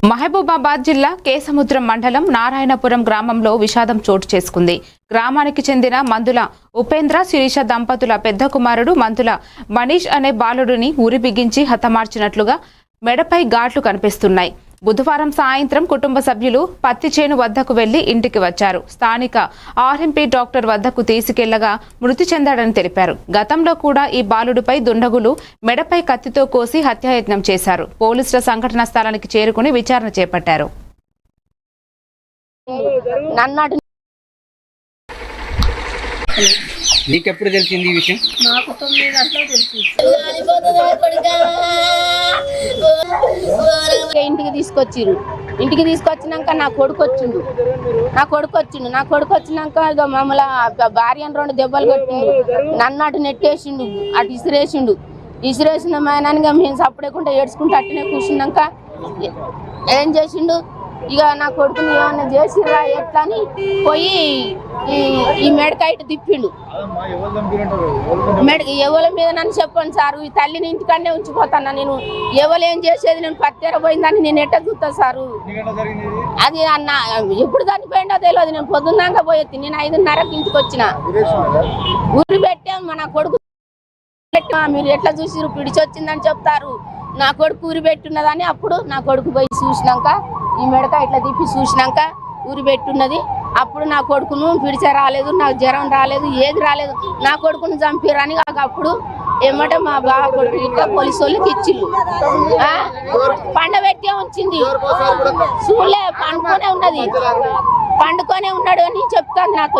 మహబూబాబాద్ జిల్లా కేసముద్రం మండలం నారాయణపురం గ్రామంలో విషాదం చోటు చేసుకుంది. గ్రామానికి చెందిన మందుల ఉపేంద్ర శిరీష దంపతుల పెద్ద కుమారుడు మందుల మనీష్ అనే బాలుడిని ఊరి బిగించి హతమార్చినట్లుగా మెడపై ఘాట్లు కనిపిస్తున్నాయి. బుధవారం సాయంత్రం కుటుంబ సభ్యులు పత్తి చేను వద్దకు వెళ్లి ఇంటికి వచ్చారు. స్థానిక ఆర్ఎంపీ డాక్టర్ వద్దకు తీసుకెళ్లగా మృతి చెందాడని తెలిపారు. గతంలో కూడా ఈ బాలుడిపై దుండగులు మెడపై కత్తితో కోసి హత్యాయత్నం చేశారు. పోలీసుల సంఘటనా స్థలానికి చేరుకుని విచారణ చేపట్టారు. నీకెప్పుడు తెలిసింది ఈ విషయం? నాకు 9 గంటలకు తెలిసింది. ఇంటికి తీసుకొచ్చినాక నా కొడుకు వచ్చినాక మమ్మల్ని భార్యను 2 దెబ్బలు కొట్టిండు. నన్ను అటు నెట్టేసిండు, అటు ఇసిరేసిన మాయనానిగా మేము సప్పుడేకుండా ఏడ్చుకుంటూ అట్టనే కూర్చున్నాక ఏం చేసిండు, ఇక నా కొడుకుని ఏమన్నా చేసిరా ఎట్లా అని పోయి ఈ మెడకాయ తిప్పిండు. ఎవరి మీద నన్ను చెప్పండి సారు, ఈ తల్లిని ఇంటికన్నే ఉంచిపోతాను నేను. ఎవరు ఏం చేసేది, నేను పత్తెర పోయిందని నేను ఎట్ట చూస్తా సారు. అది అన్న ఎప్పుడు చనిపోయిందో తెలియదు. నేను పొద్దున్నాక పోయేది, నేను 5:30కి ఇంటికి వచ్చిన. ఊరి పెట్టాం, నా కొడుకు మీరు ఎట్లా చూసిరు పిడిచి వచ్చిందని చెప్తారు. నా కొడుకు ఊరి పెట్టున్నదని అప్పుడు నా కొడుకు పోయి చూసినాక ఈ మెడక ఇట్లా తిప్పి చూసినాక ఊరి పెట్టున్నది. అప్పుడు నా కొడుకును పిడిచే రాలేదు, నాకు జ్వరం రాలేదు, ఏది రాలేదు. నా కొడుకును చంపిరని అప్పుడు ఏమంటే మా బావ కొడుకు ఇట్లా పోలీసు వాళ్ళకి ఇచ్చిళ్ళు. పండబెట్టే ఉంచింది, చూలే పండుకొనే ఉన్నది, పండుకొనే ఉన్నాడు అని చెప్తాను నాకు.